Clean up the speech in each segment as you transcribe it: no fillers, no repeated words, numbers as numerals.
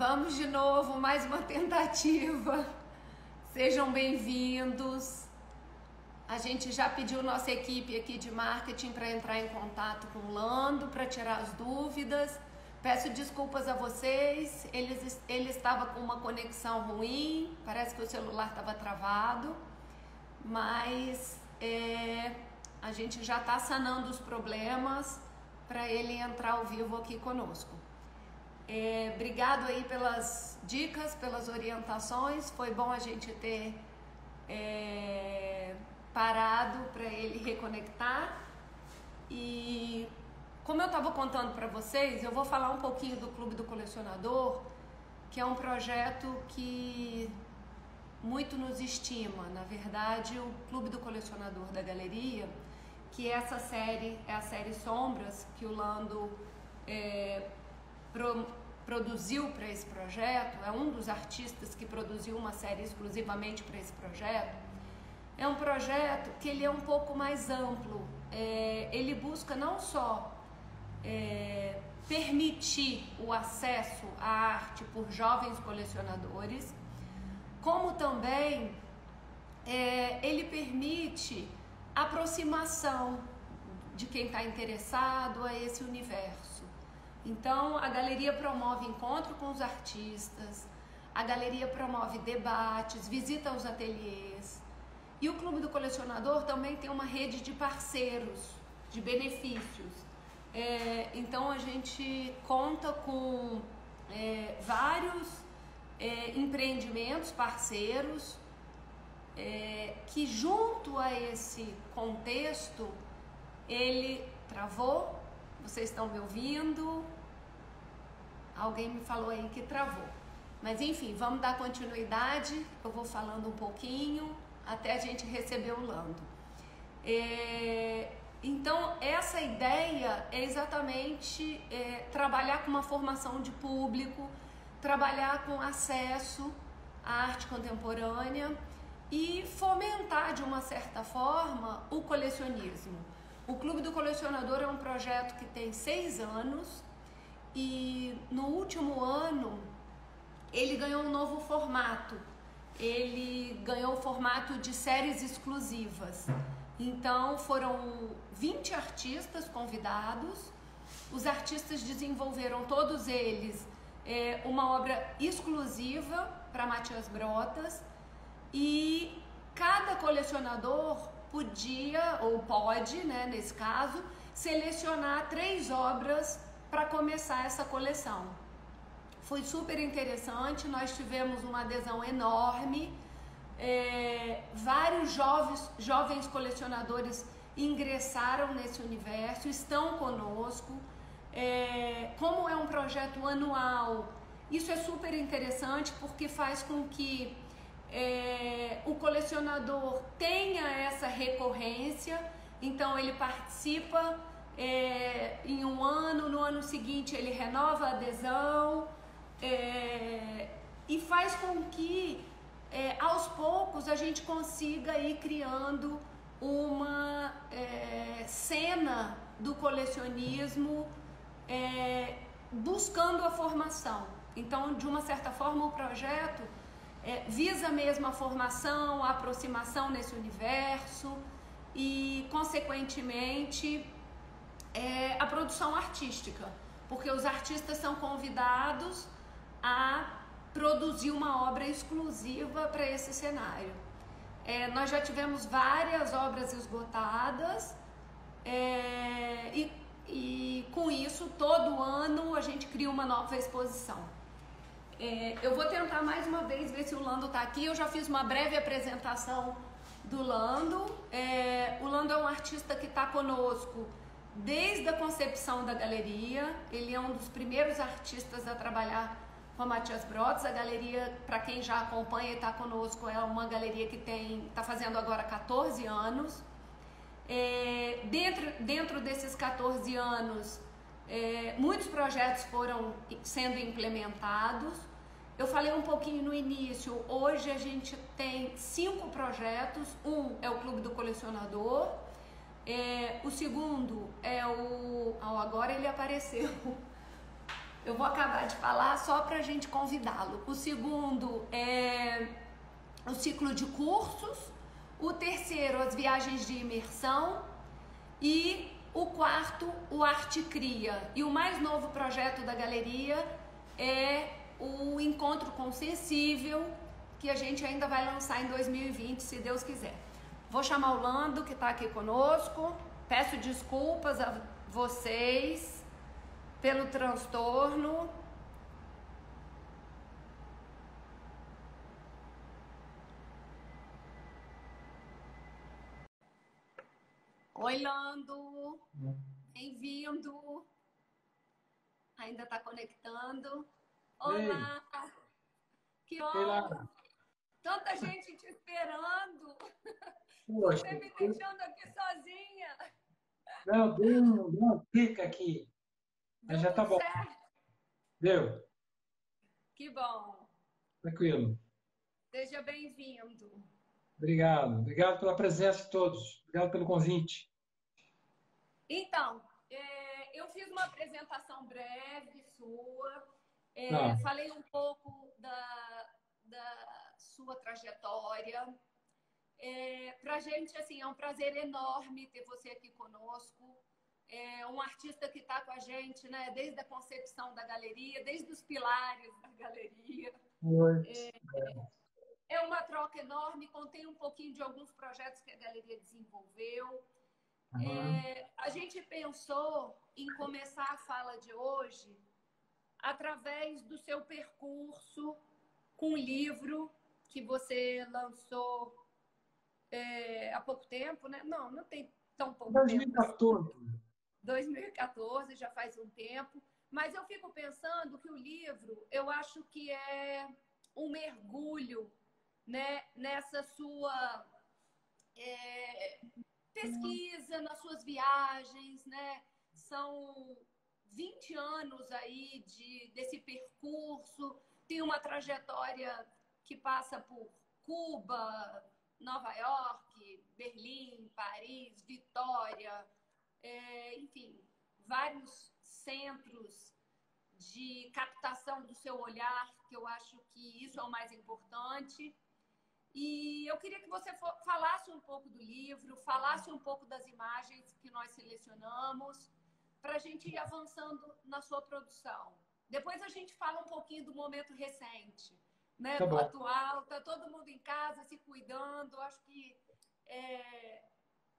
Vamos de novo, mais uma tentativa. Sejam bem-vindos. A gente já pediu nossa equipe aqui de marketing para entrar em contato com o Lando para tirar as dúvidas. Peço desculpas a vocês, ele estava com uma conexão ruim, parece que o celular estava travado, mas a gente já está sanando os problemas para ele entrar ao vivo aqui conosco. Obrigado aí pelas dicas, pelas orientações, foi bom a gente ter parado para ele reconectar. E como eu estava contando para vocês, eu vou falar um pouquinho do Clube do Colecionador, que é um projeto que muito nos estima. Na verdade, o Clube do Colecionador da Galeria, que essa série é a série Sombras, que o Lando produziu para esse projeto, é um dos artistas que produziu uma série exclusivamente para esse projeto. É um projeto que ele é um pouco mais amplo, ele busca não só permitir o acesso à arte por jovens colecionadores, como também ele permite aproximação de quem está interessado a esse universo. Então, a galeria promove encontro com os artistas, a galeria promove debates, visita aos ateliês. E o Clube do Colecionador também tem uma rede de parceiros, de benefícios. Então, a gente conta com vários empreendimentos parceiros que, junto a esse contexto, ele travou. Vocês estão me ouvindo? Alguém me falou aí que travou. Mas enfim, vamos dar continuidade. Eu vou falando um pouquinho até a gente receber o Lando. Então, essa ideia é exatamente trabalhar com uma formação de público, trabalhar com acesso à arte contemporânea e fomentar, de uma certa forma, o colecionismo. O Clube do Colecionador é um projeto que tem 6 anos e no último ano ele ganhou um novo formato. Ele ganhou o formato de séries exclusivas. Então foram 20 artistas convidados. Os artistas desenvolveram todos eles uma obra exclusiva para Matias Brotas e cada colecionador podia, ou pode, né, nesse caso, selecionar 3 obras para começar essa coleção. Foi super interessante, nós tivemos uma adesão enorme, vários jovens colecionadores ingressaram nesse universo, estão conosco. Como é um projeto anual, isso é super interessante porque faz com que o colecionador tenha essa recorrência, então ele participa em um ano, no ano seguinte ele renova a adesão e faz com que aos poucos a gente consiga ir criando uma cena do colecionismo buscando a formação. Então, de uma certa forma, o projeto visa mesmo a formação, a aproximação nesse universo e, consequentemente, a produção artística, porque os artistas são convidados a produzir uma obra exclusiva para esse cenário. Nós já tivemos várias obras esgotadas e com isso, todo ano, a gente cria uma nova exposição. Eu vou tentar mais uma vez ver se o Lando está aqui. Eu já fiz uma breve apresentação do Lando. O Lando é um artista que está conosco desde a concepção da galeria. Ele é um dos primeiros artistas a trabalhar com a Matias Brotas. A galeria, para quem já acompanha e está conosco, é uma galeria que está fazendo agora 14 anos. Dentro desses 14 anos, muitos projetos foram sendo implementados. Eu falei um pouquinho no início, hoje a gente tem 5 projetos. Um é o Clube do Colecionador, o segundo é agora ele apareceu, Eu vou acabar de falar só para a gente convidá-lo. O segundo é o ciclo de cursos. O terceiro, as viagens de imersão. E o quarto, o Arte Cria. E o mais novo projeto da galeria é o Encontro com Sensível, que a gente ainda vai lançar em 2020, se Deus quiser. Vou chamar o Lando, que está aqui conosco. Peço desculpas a vocês pelo transtorno. Oi, Lando. Bem-vindo. Ainda está conectando. Ei, Olá. Que ei lá. honra. Tanta gente te esperando. Poxa, Você me deixando aqui sozinha. não, deu uma pica aqui. Mas Deu já tá tudo bom. certo? Deu. Que bom. Tranquilo. Seja bem-vindo. Obrigado. Obrigado pela presença de todos. Obrigado pelo convite. Então, eu fiz uma apresentação breve sua, Tá. falei um pouco da sua trajetória. Para a gente, assim, é um prazer enorme ter você aqui conosco. É um artista que está com a gente, né, desde a concepção da galeria, desde os pilares da galeria. Oi. É uma troca enorme, contei um pouquinho de alguns projetos que a galeria desenvolveu. Aham. A gente pensou em começar a fala de hoje através do seu percurso com o livro que você lançou há pouco tempo, né? Não, não tem tão pouco tempo assim. 2014. 2014, já faz um tempo. Mas eu fico pensando que o livro, eu acho que é um mergulho, né, nessa sua pesquisa, nas suas viagens, né? São 20 anos aí desse percurso, tem uma trajetória que passa por Cuba, Nova York, Berlim, Paris, Vitória, enfim, vários centros de captação do seu olhar, que eu acho que isso é o mais importante. E eu queria que você falasse um pouco do livro, falasse um pouco das imagens que nós selecionamos, para a gente ir avançando na sua produção. Depois a gente fala um pouquinho do momento recente, né, Tá do bom. atual. Está todo mundo em casa se cuidando. Acho que é,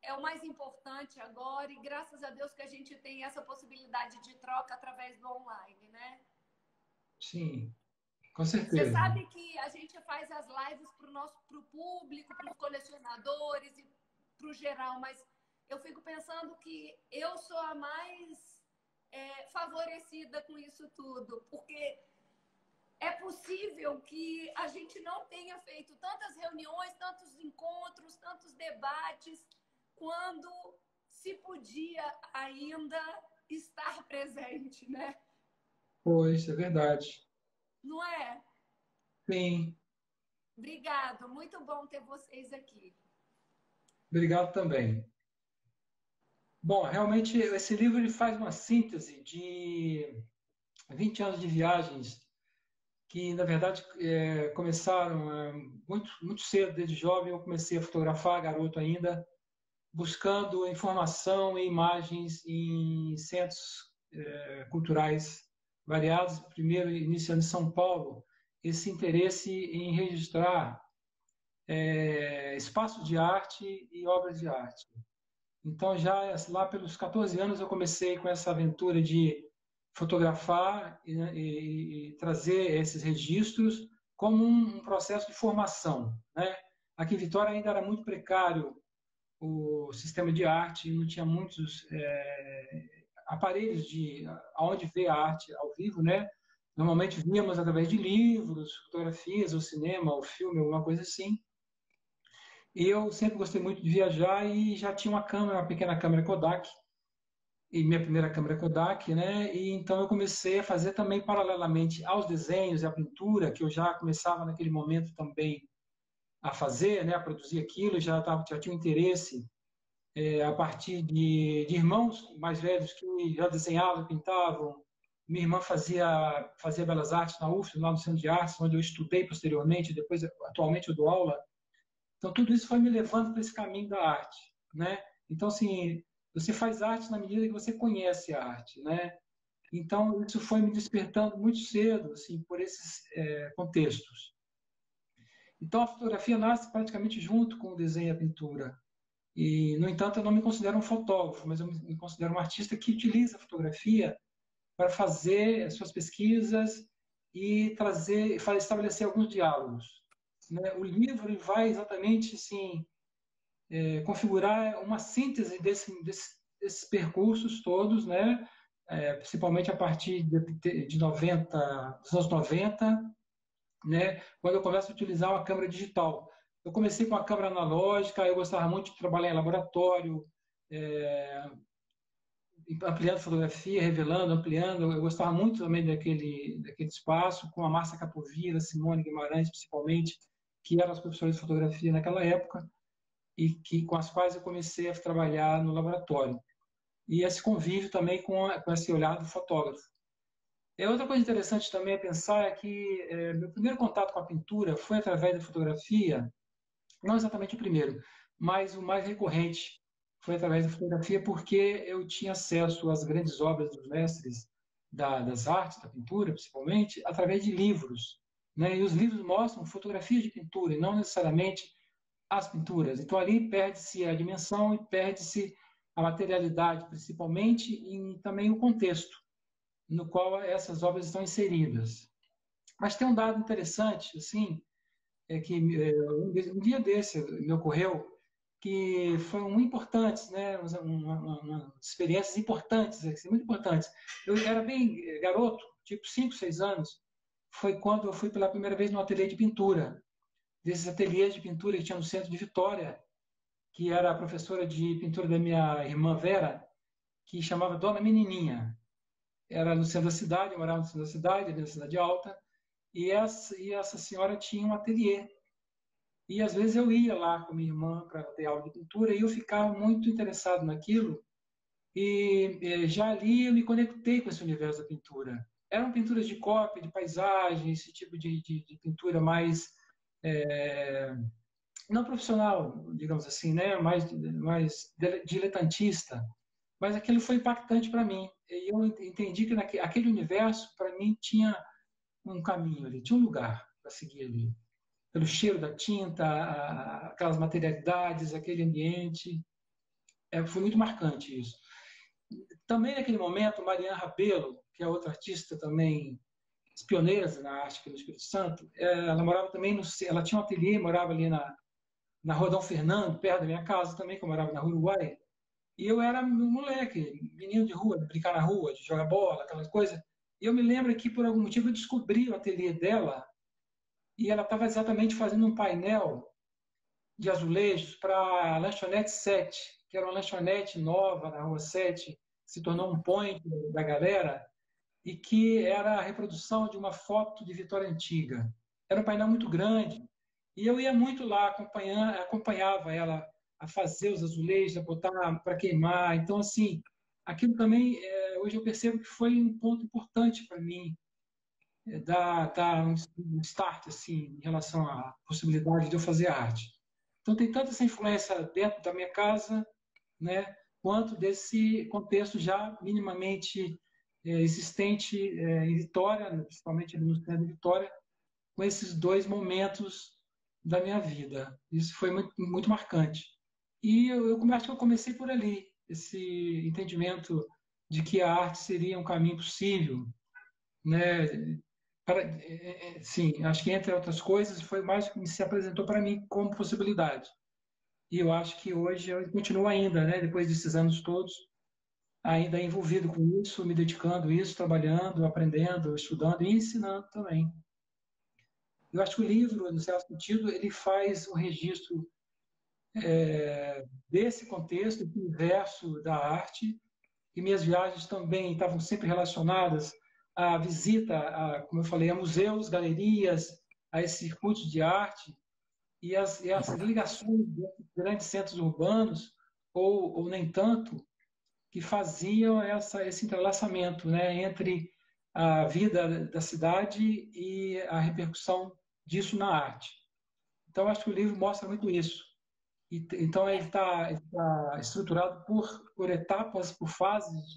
é o mais importante agora. E graças a Deus que a gente tem essa possibilidade de troca através do online, né? Sim, com Você certeza. sabe que a gente faz as lives para o público, para os colecionadores e para o geral, mas eu fico pensando que eu sou a mais favorecida com isso tudo, porque é possível que a gente não tenha feito tantas reuniões, tantos encontros, tantos debates, quando se podia ainda estar presente, né? Pois, é verdade. Não é? Sim, Obrigado, muito bom ter vocês aqui. obrigado também. Bom, realmente esse livro ele faz uma síntese de 20 anos de viagens que, na verdade, começaram muito cedo, desde jovem. Eu comecei a fotografar, garoto ainda, buscando informação e imagens em centros culturais variados. Primeiro, iniciando em São Paulo, esse interesse em registrar espaços de arte e obras de arte. Então, já lá pelos 14 anos, eu comecei com essa aventura de fotografar e trazer esses registros como um processo de formação, né? Aqui em Vitória ainda era muito precário o sistema de arte, não tinha muitos aparelhos de aonde ver a arte ao vivo, né? Normalmente víamos através de livros, fotografias, ou cinema, ou filme, alguma coisa assim. E eu sempre gostei muito de viajar e já tinha uma câmera, uma pequena câmera Kodak, e minha primeira câmera Kodak, né? E então eu comecei a fazer também paralelamente aos desenhos e à pintura, que eu já começava naquele momento também a fazer, né? A produzir aquilo, já tinha um interesse a partir de irmãos mais velhos que já desenhavam, pintavam, Minha irmã fazia Belas Artes na UF, lá no Centro de Artes, onde eu estudei posteriormente, depois, atualmente, eu dou aula. Então, tudo isso foi me levando para esse caminho da arte, né? Então, assim, você faz arte na medida que você conhece a arte, né? Então, isso foi me despertando muito cedo, assim, por esses contextos. Então, a fotografia nasce praticamente junto com o desenho e a pintura. E, no entanto, eu não me considero um fotógrafo, mas eu me considero um artista que utiliza a fotografia para fazer as suas pesquisas e estabelecer alguns diálogos, né? O livro ele vai exatamente assim, configurar uma síntese desses percursos todos, né? Principalmente a partir de 90, dos anos 90, né? Quando eu começo a utilizar uma câmera digital. Eu comecei com a câmera analógica, eu gostava muito de trabalhar em laboratório, é, ampliando fotografia, revelando, ampliando. Eu gostava muito também daquele espaço, com a Márcia Capovilla, Simone Guimarães, principalmente, que eram as professoras de fotografia naquela época, e com as quais eu comecei a trabalhar no laboratório. E esse convívio também com esse olhar do fotógrafo. Outra coisa interessante também a pensar é que meu primeiro contato com a pintura foi através da fotografia, não exatamente o primeiro, mas o mais recorrente foi através da fotografia, porque eu tinha acesso às grandes obras dos mestres das artes, da pintura, principalmente, através de livros, né? E os livros mostram fotografias de pintura, e não necessariamente as pinturas. Então, ali perde-se a dimensão e perde-se a materialidade, principalmente, e também o contexto no qual essas obras estão inseridas. Mas tem um dado interessante, assim, que um dia desse me ocorreu que foram importantes, né, experiências importantes, assim, muito importantes. Eu era bem garoto, tipo 5, 6 anos, foi quando eu fui pela primeira vez no ateliê de pintura, desses ateliês de pintura que tinha no centro de Vitória, que era a professora de pintura da minha irmã Vera, que chamava Dona Menininha. Era no centro da cidade, eu morava no centro da cidade, ali na Cidade Alta, e essa senhora tinha um ateliê. E às vezes eu ia lá com minha irmã para ter aula de pintura e eu ficava muito interessado naquilo. E já ali eu me conectei com esse universo da pintura. Eram pinturas de cópia, de paisagem, esse tipo de pintura mais é, não profissional, digamos assim, né? mais diletantista. Mas aquilo foi impactante para mim. E eu entendi que aquele universo, para mim, tinha um caminho ali, tinha um lugar para seguir ali. Pelo cheiro da tinta, aquelas materialidades, aquele ambiente. Foi muito marcante isso. Também naquele momento, Mariana Rabelo, que é outra artista também, pioneira na arte aqui no Espírito Santo, ela morava também ela tinha um ateliê, morava ali na Rua Dom Fernando, perto da minha casa também, que eu morava na Rua Uruguai. E eu era um moleque, menino de rua, de brincar na rua, de jogar bola, aquelas coisas. E eu me lembro que, por algum motivo, eu descobri o ateliê dela e ela estava exatamente fazendo um painel de azulejos para a Lanchonete 7, que era uma lanchonete nova na Rua 7, que se tornou um point da galera, e que era a reprodução de uma foto de Vitória Antiga. Era um painel muito grande, e eu ia muito lá, acompanhava ela a fazer os azulejos, a botar para queimar. Então, assim, aquilo também, hoje eu percebo que foi um ponto importante para mim, dar um start assim, em relação à possibilidade de eu fazer arte. Então, tem tanta essa influência dentro da minha casa, né, quanto desse contexto já minimamente existente em Vitória, principalmente no centro de Vitória, com esses dois momentos da minha vida. Isso foi muito, muito marcante. E acho que eu comecei por ali, esse entendimento de que a arte seria um caminho possível, né? Sim, acho que entre outras coisas foi mais o que se apresentou para mim como possibilidade. E eu acho que hoje eu continuo ainda, né? Depois desses anos todos, ainda envolvido com isso, me dedicando a isso, trabalhando, aprendendo, estudando e ensinando também. Eu acho que o livro, no certo sentido, ele faz um registro desse contexto, do universo da arte, e minhas viagens também estavam sempre relacionadas à visita, como eu falei, a museus, galerias, a esses circuitos de arte e as ligações de grandes centros urbanos, ou nem tanto, que faziam esse entrelaçamento, né, entre a vida da cidade e a repercussão disso na arte. Então, acho que o livro mostra muito isso. Então, ele está estruturado por etapas, por fases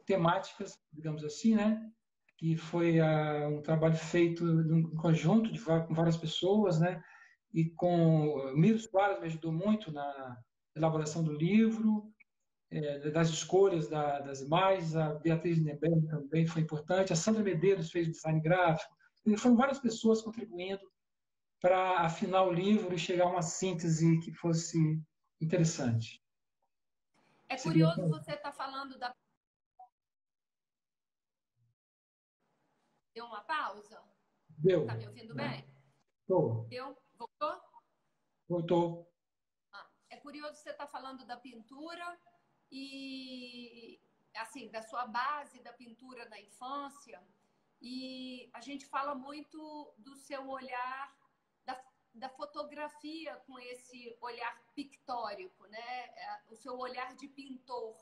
temáticas, digamos assim, né? Que foi um trabalho feito em conjunto com várias pessoas, né? E com o Miro Soares me ajudou muito na elaboração do livro, das escolhas das imagens, a Beatriz Nebel também foi importante, a Sandra Medeiros fez o design gráfico, e foram várias pessoas contribuindo para afinar o livro e chegar a uma síntese que fosse interessante. É curioso você estar falando da... Deu uma pausa? Tá me Deu. ouvindo bem? Estou. Deu? Voltou? Voltou. É curioso você estar falando da pintura e, assim, da sua base da pintura na infância. E a gente fala muito do seu olhar, da fotografia com esse olhar pictórico, né? O seu olhar de pintor,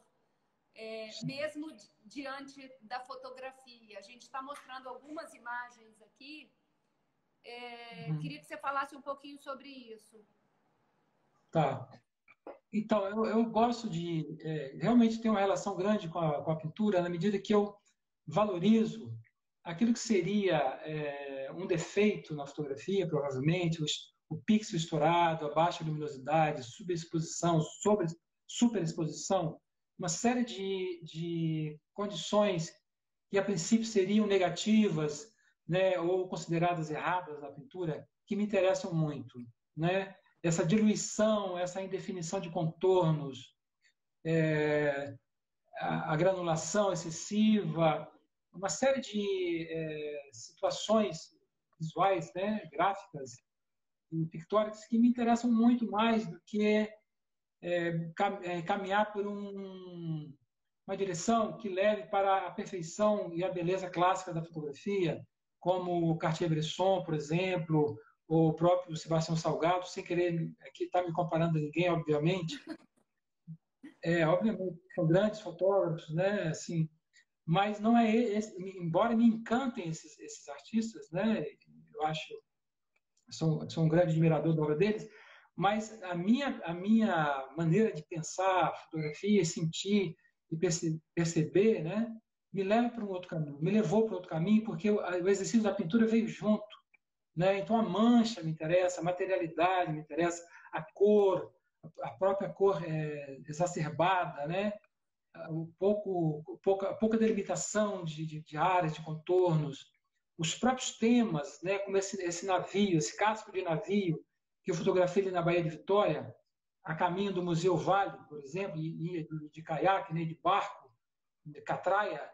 mesmo diante da fotografia. A gente está mostrando algumas imagens aqui. Queria que você falasse um pouquinho sobre isso. Tá. Então, eu gosto de realmente ter uma relação grande com a pintura na medida que eu valorizo aquilo que seria um defeito na fotografia, provavelmente, o pixel estourado, a baixa luminosidade, subexposição, superexposição, uma série de condições que a princípio seriam negativas, né, ou consideradas erradas na pintura, que me interessam muito, né? Essa diluição, essa indefinição de contornos, a granulação excessiva, uma série de situações visuais, né, gráficas e pictóricas que me interessam muito mais do que caminhar por uma direção que leve para a perfeição e a beleza clássica da fotografia, como o Cartier-Bresson, por exemplo, ou o próprio Sebastião Salgado, sem querer aqui estar me comparando a ninguém, obviamente. Obviamente, são grandes fotógrafos, né? Assim, mas não é esse, embora me encantem esses artistas, né? Eu acho, sou um grande admirador da obra deles, mas a minha maneira de pensar fotografia, sentir e perceber, né? Me leva para um outro caminho, me levou para outro caminho, porque o exercício da pintura veio junto, né? Então a mancha me interessa, a materialidade me interessa, a cor, a própria cor exacerbada, né? Pouca delimitação de áreas, de contornos, os próprios temas, né, como esse navio, esse casco de navio que eu fotografei ali na Baía de Vitória, a caminho do Museu Vale, por exemplo, ia de caiaque, né, de barco, de catraia,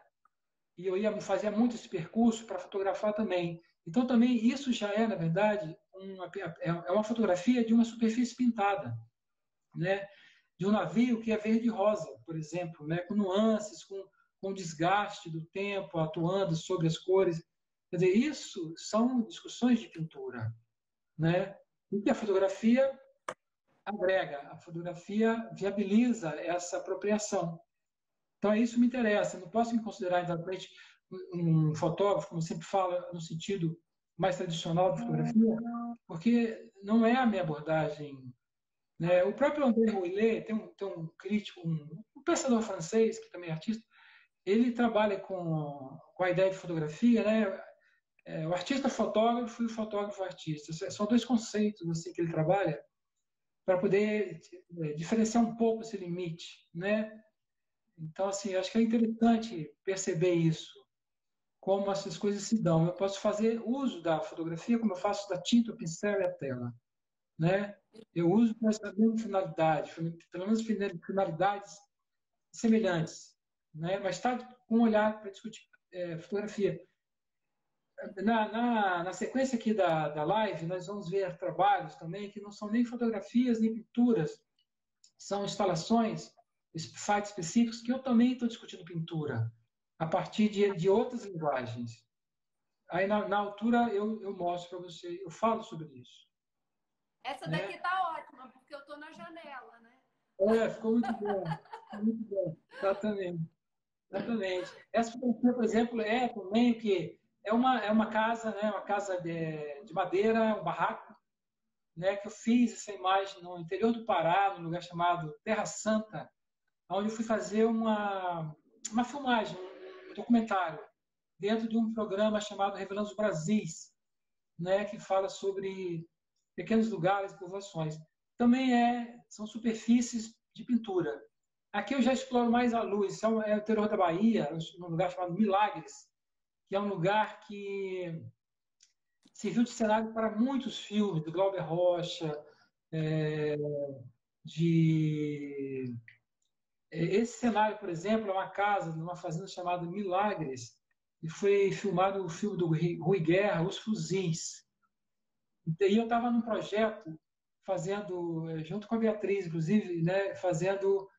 e eu ia fazer muito esse percurso para fotografar também. Então, também, isso já é, na verdade, uma fotografia de uma superfície pintada, né? De um navio que é verde e rosa, por exemplo, né? Com nuances, com desgaste do tempo, atuando sobre as cores. Quer dizer, isso são discussões de pintura, né? E que a fotografia agrega, a fotografia viabiliza essa apropriação. Então, isso que me interessa. Eu não posso me considerar, exatamente, um fotógrafo, como sempre fala, no sentido mais tradicional de fotografia, porque não é a minha abordagem, né? O próprio André Rouillet, tem um crítico, um pensador francês, que também é artista, ele trabalha com a ideia de fotografia, né? O artista-fotógrafo e o fotógrafo-artista. São dois conceitos assim, que ele trabalha para poder diferenciar um pouco esse limite, né? Então, assim, acho que é interessante perceber isso, como essas coisas se dão. Eu posso fazer uso da fotografia como eu faço da tinta, o pincel e a tela, né? Eu uso com essa mesma finalidade, pelo menos finalidades semelhantes, né? Mas está com um olhar para discutir fotografia. Na sequência aqui da live, nós vamos ver trabalhos também que não são nem fotografias nem pinturas, são instalações, sites específicos que eu também estou discutindo pintura, a partir de outras linguagens. Aí, na altura, eu mostro para você, eu falo sobre isso. Essa daqui Né? tá ótima, porque eu tô na janela, né? Ficou muito bom. Muito bom, exatamente. Exatamente. Essa fotografia, por exemplo, é também o que é uma casa, né, uma casa de madeira, um barraco, né, que eu fiz essa imagem no interior do Pará, num lugar chamado Terra Santa, onde eu fui fazer uma filmagem, um documentário, dentro de um programa chamado Revelando os Brasis, né, que fala sobre pequenos lugares e povoações. Também são superfícies de pintura. Aqui eu já exploro mais a luz. É o interior da Bahia, num lugar chamado Milagres, que é um lugar que serviu de cenário para muitos filmes, do Glauber Rocha, é, de... Esse cenário, por exemplo, é uma casa numa fazenda chamada Milagres, e foi filmado o filme do Rui Guerra, Os Fuzis. E eu estava num projeto fazendo, junto com a Beatriz, inclusive, né, fazendo,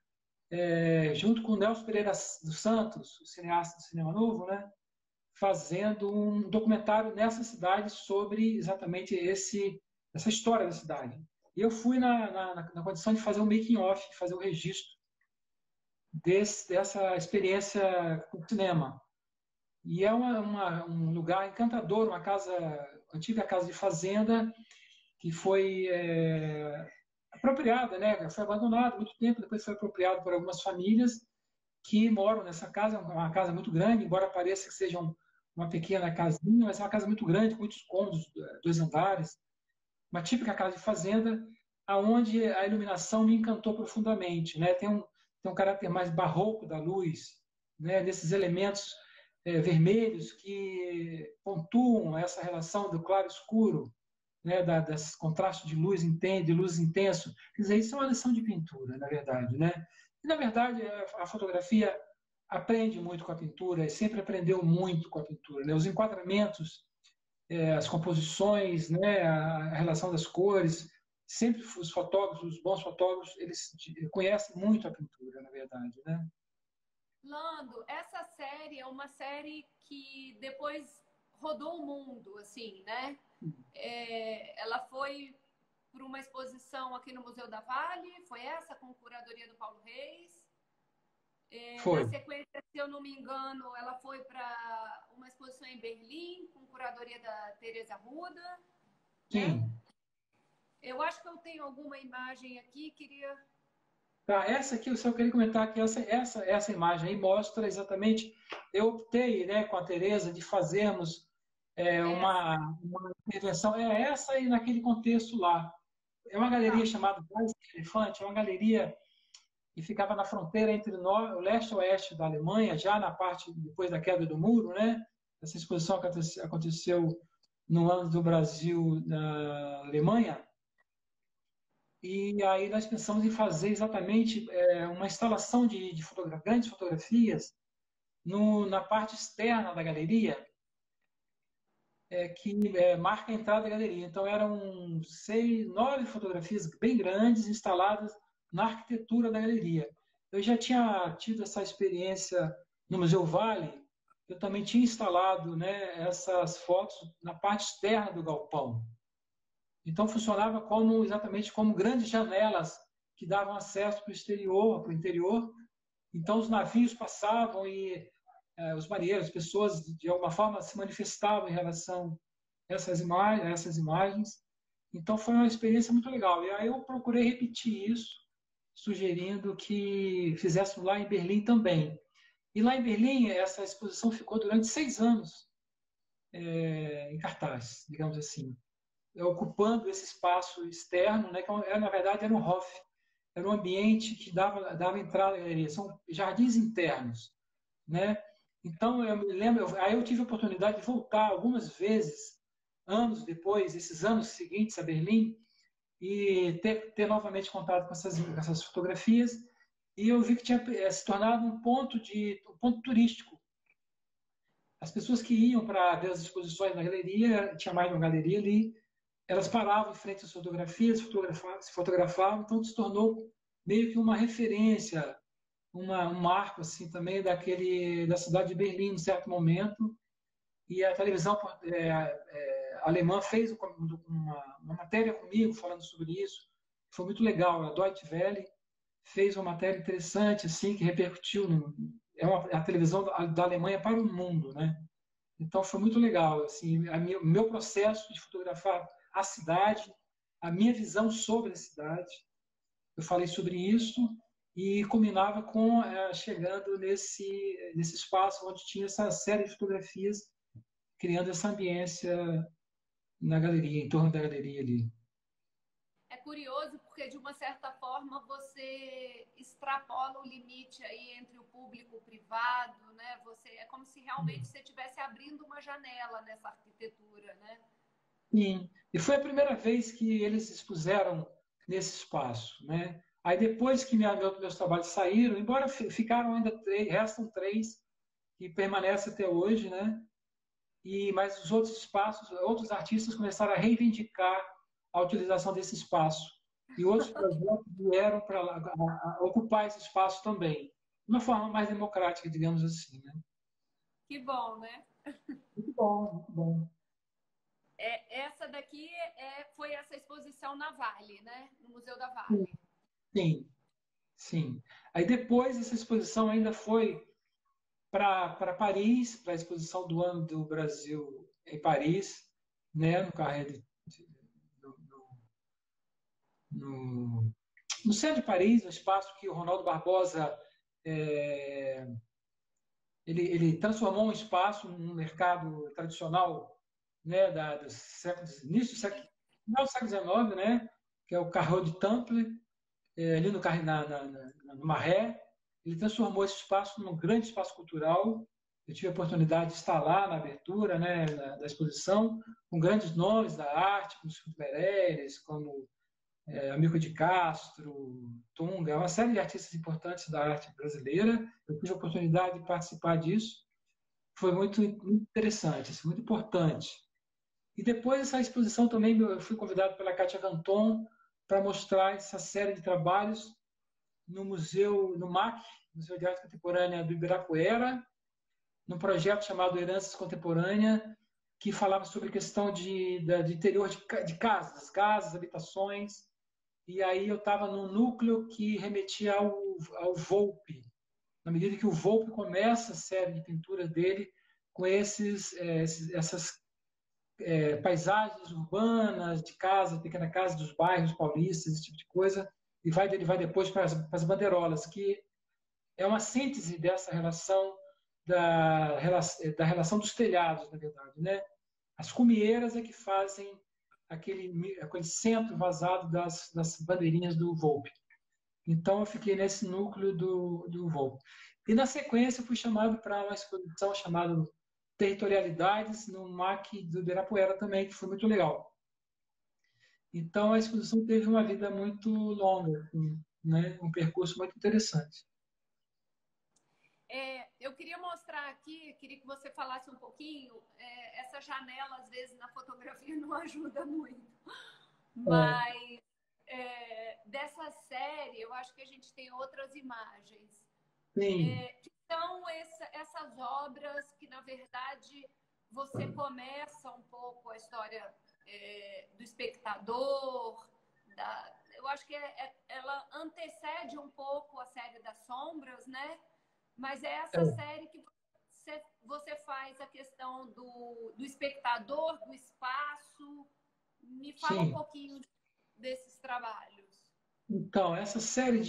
junto com o Nelson Pereira dos Santos, o cineasta do Cinema Novo, né, fazendo um documentário nessa cidade sobre exatamente essa história da cidade. E eu fui na condição de fazer um making-off, de fazer o registro dessa experiência com o cinema. E é um lugar encantador, uma casa, antiga casa de fazenda, que foi apropriada, né? Foi abandonada há muito tempo, depois foi apropriado por algumas famílias que moram nessa casa, uma casa muito grande, embora pareça que seja uma pequena casinha, mas é uma casa muito grande, com muitos cômodos, 2 andares, uma típica casa de fazenda, aonde a iluminação me encantou profundamente, né? Tem um caráter mais barroco da luz, né? Nesses elementos vermelhos que pontuam essa relação do claro e escuro, né, desses contrastes de luz intenso. Quer dizer, isso é uma lição de pintura, na verdade, né? E, na verdade, a fotografia aprende muito com a pintura, e sempre aprendeu muito com a pintura, né? Os enquadramentos, as composições, né, a relação das cores, sempre os fotógrafos, os bons fotógrafos, eles conhecem muito a pintura, na verdade, né? Lando, essa série é uma série que depois rodou o mundo, assim, né? Ela foi para uma exposição aqui no Museu da Vale, foi essa com curadoria do Paulo Reis. Na Foi. sequência, se eu não me engano, ela foi para uma exposição em Berlim, com curadoria da Teresa Ruda, né? Sim. Eu acho que eu tenho alguma imagem aqui, queria... Tá, essa aqui eu só queria comentar que essa imagem aí mostra exatamente. Eu optei, né, com a Teresa de fazermos Essa. uma intervenção. É essa aí naquele contexto lá. É uma galeria Tá. chamada Vale do Elefante, é uma galeria que ficava na fronteira entre o leste e o oeste da Alemanha, já na parte depois da queda do muro, né? Essa exposição aconteceu no ano do Brasil na Alemanha. E aí nós pensamos em fazer exatamente uma instalação de grandes fotografias na parte externa da galeria, que marca a entrada da galeria. Então eram 9 fotografias bem grandes instaladas na arquitetura da galeria. Eu já tinha tido essa experiência no Museu Vale. Eu também tinha instalado, né, essas fotos na parte externa do galpão. Então funcionava exatamente como grandes janelas que davam acesso para o exterior, para o interior. Então os navios passavam e os marinheiros, as pessoas de alguma forma se manifestavam em relação a essas imagens. Então foi uma experiência muito legal. E aí eu procurei repetir isso, sugerindo que fizéssemos lá em Berlim também. E lá em Berlim essa exposição ficou durante 6 anos em cartaz, digamos assim, ocupando esse espaço externo, né, que na verdade era um Hof, era um ambiente que dava entrada à galeria, são jardins internos, né? Então eu me lembro, aí eu tive a oportunidade de voltar algumas vezes, anos depois, esses anos seguintes a Berlim, e ter novamente contato com essas fotografias, e eu vi que tinha se tornado um ponto turístico. As pessoas que iam para ver as exposições na galeria, tinha mais uma galeria ali, elas paravam em frente às fotografias, se fotografavam, então se tornou meio que uma referência, um marco assim também da cidade de Berlim, em certo momento. E a televisão alemã fez uma matéria comigo falando sobre isso. Foi muito legal. A Deutsche Welle fez uma matéria interessante assim que repercutiu é a televisão da Alemanha para o mundo, né? Então foi muito legal, assim, o meu processo de fotografar a cidade, a minha visão sobre a cidade. Eu falei sobre isso e combinava com chegando nesse espaço onde tinha essa série de fotografias, criando essa ambiência na galeria, em torno da galeria ali. É curioso porque, de uma certa forma, você extrapola o limite aí entre o público e o privado, né? É como se realmente você estivesse abrindo uma janela nessa arquitetura, né? Sim, e foi a primeira vez que eles expuseram nesse espaço, né? Aí depois que meus trabalhos saíram, embora ficaram ainda três, restam três que permanecem até hoje, né? Mas os outros espaços, outros artistas começaram a reivindicar a utilização desse espaço. E outros projetos vieram para ocupar esse espaço também, de uma forma mais democrática, digamos assim, né? Que bom, né? Muito bom, muito bom. Essa daqui foi essa exposição na Vale, né? No Museu da Vale. Sim, sim. Aí depois essa exposição ainda foi para Paris, para a exposição do ano do Brasil em Paris, né, no Carré no, no, no centro de Paris, no espaço que o Ronaldo Barbosa é, ele transformou um espaço num mercado tradicional, né, dos séculos, início do século, final do século XIX, né, que é o Carreau de Temple, ali no Marais. Ele transformou esse espaço num grande espaço cultural. Eu tive a oportunidade de estar lá na abertura, né, da exposição, com grandes nomes da arte, como Silvio Meirelles, como Amilcar de Castro, Tunga, uma série de artistas importantes da arte brasileira. Eu tive a oportunidade de participar disso. Foi muito interessante, assim, muito importante. E depois dessa exposição também eu fui convidado pela Kátia Canton para mostrar essa série de trabalhos no museu, no MAC, Museu de Arte Contemporânea do Ibirapuera, num projeto chamado Heranças Contemporânea, que falava sobre a questão de interior de casas, habitações. E aí eu estava num núcleo que remetia ao Volpe, na medida que o Volpe começa a série de pinturas dele com essas paisagens urbanas, de casa, pequena casa dos bairros paulistas, esse tipo de coisa, e ele vai depois para as bandeirolas, que é uma síntese dessa relação da relação dos telhados, na verdade, né? As cumieiras é que fazem aquele centro vazado das bandeirinhas do Volpe. Então, eu fiquei nesse núcleo do Volpe. E, na sequência, eu fui chamado para uma exposição chamada Territorialidades, no MAC do Ibirapuera também, que foi muito legal. Então, a exposição teve uma vida muito longa, assim, né? Um percurso muito interessante. Eu queria mostrar aqui, queria que você falasse um pouquinho. Essa janela, às vezes, na fotografia não ajuda muito, É, mas dessa série, eu acho que a gente tem outras imagens. sim, Que são essas obras que, na verdade, você começa um pouco a história do espectador. Eu acho que ela antecede um pouco a série das sombras, né? Mas é essa é, série que você faz a questão do espectador, do espaço. Me fala um sim. pouquinho desses trabalhos. Então, essa série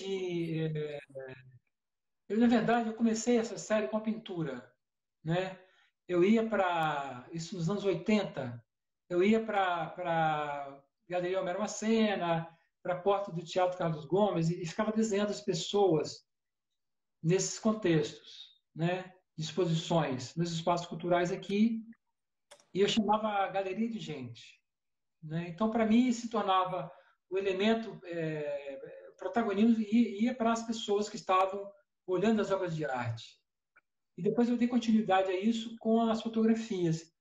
na verdade, eu comecei essa série com a pintura, né? Eu ia para... Isso nos anos 80. Eu ia para Galeria Homero Macena, para a porta do Teatro Carlos Gomes e ficava desenhando as pessoas nesses contextos, né? De exposições, nos espaços culturais aqui, e eu chamava a galeria de gente, né? Então, para mim, se tornava o elemento protagonismo ia para as pessoas que estavam olhando as obras de arte. E depois eu dei continuidade a isso com as fotografias,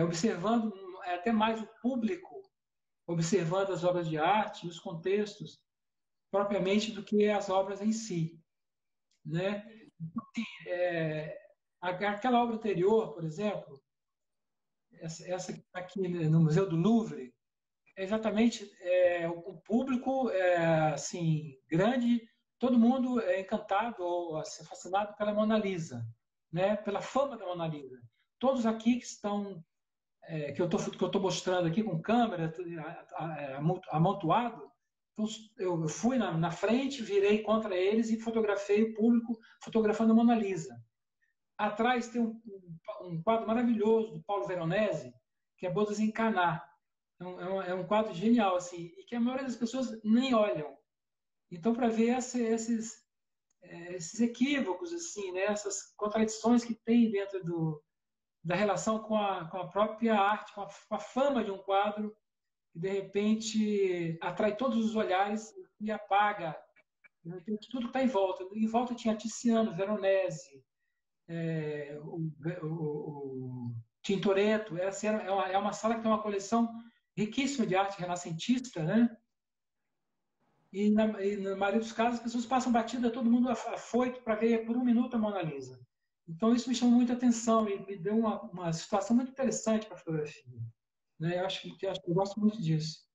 observando até mais o público, observando as obras de arte e os contextos, propriamente do que as obras em si, né? É, aquela obra anterior, por exemplo, essa que está aqui no Museu do Louvre, é exatamente o público assim grande todo mundo é encantado ou assim, fascinado pela Mona Lisa, né? Pela fama da Mona Lisa. Todos aqui que estão, que eu tô mostrando aqui com câmera, amontoado, então, eu fui na frente, virei contra eles e fotografei o público fotografando a Mona Lisa. Atrás tem um quadro maravilhoso do Paulo Veronese, que é Bodas em Caná. É um quadro genial, assim, e que a maioria das pessoas nem olham. Então, para ver esses equívocos, assim, né? Essas contradições que tem dentro da relação com a própria arte, com a fama de um quadro, que de repente atrai todos os olhares e apaga de repente, tudo que está em volta. Em volta tinha Tiziano, Veronese, o Tintoretto. Essa é uma sala que tem uma coleção riquíssima de arte renascentista, né? E na maioria dos casos, as pessoas passam batida, todo mundo afoito para ver por um minuto a Mona Lisa. Então, isso me chamou muita atenção e me deu uma situação muito interessante para a fotografia. Né? Eu gosto muito disso.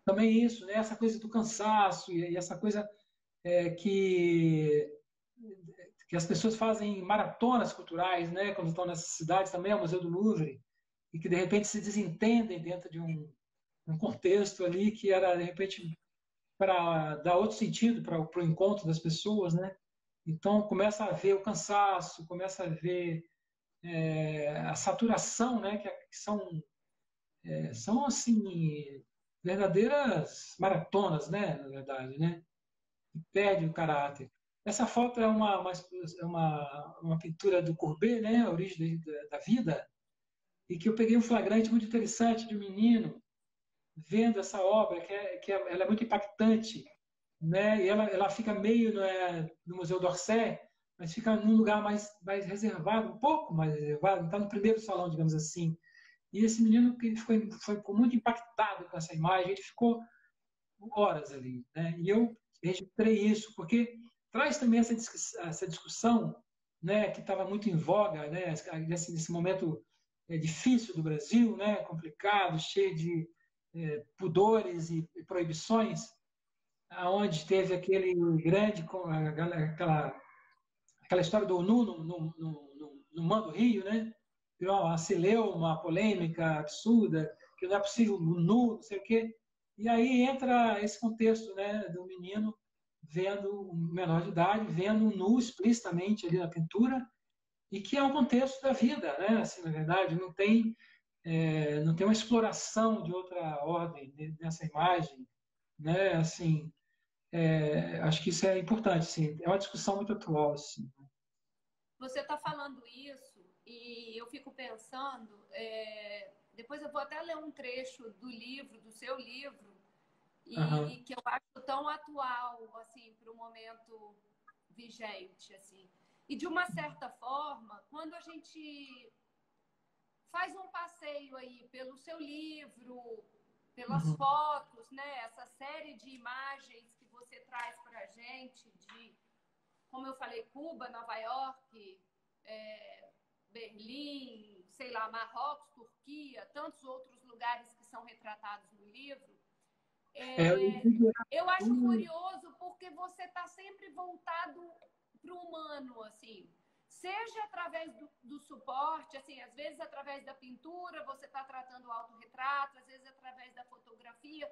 Também isso, né? Essa coisa do cansaço e essa coisa que as pessoas fazem maratonas culturais, né? Quando estão nessas cidades, também é o Museu do Louvre, e que de repente se desentendem dentro de um contexto ali que era, de repente, para dar outro sentido para o encontro das pessoas, né? Então começa a ver o cansaço, começa a ver a saturação, né? Que são assim verdadeiras maratonas, né? Na verdade, né? E perde o caráter. Essa foto é uma pintura do Courbet, né? A origem da vida, e que eu peguei um flagrante muito interessante de um menino vendo essa obra, ela é muito impactante, né? E ela fica meio no Museu d'Orsay, mas fica num lugar mais reservado, um pouco mais reservado, está no primeiro salão, digamos assim. E esse menino que ficou muito impactado com essa imagem, ele ficou horas ali, né? E eu registrei isso porque traz também essa discussão, né, que estava muito em voga, né, nesse momento difícil do Brasil, né, complicado, cheio de pudores e proibições, aonde teve aquele grande aquela história do Nu no Man do Rio, né? Virou uma celeuma, uma polêmica absurda, que não é possível nu, não sei o quê. E aí entra esse contexto, né, do menino vendo um menor de idade, vendo um nu explicitamente ali na pintura, e que é um contexto da vida, né? Assim, na verdade, não tem uma exploração de outra ordem nessa imagem, né? Assim, acho que isso é importante, sim. É uma discussão muito atual, assim. Você está falando isso e eu fico pensando. Depois eu vou até ler um trecho do livro, do seu livro, Aham. e que eu acho tão atual assim para o momento vigente, assim. E de uma certa forma, quando a gente faz um passeio aí pelo seu livro, pelas Uhum. fotos, né? Essa série de imagens que você traz para a gente de, como eu falei, Cuba, Nova York, Berlim, sei lá, Marrocos, Turquia, tantos outros lugares que são retratados no livro. É, Eu acho curioso porque você está sempre voltado para o humano, assim. Seja através do suporte, assim, às vezes através da pintura, você está tratando o autorretrato, às vezes através da fotografia,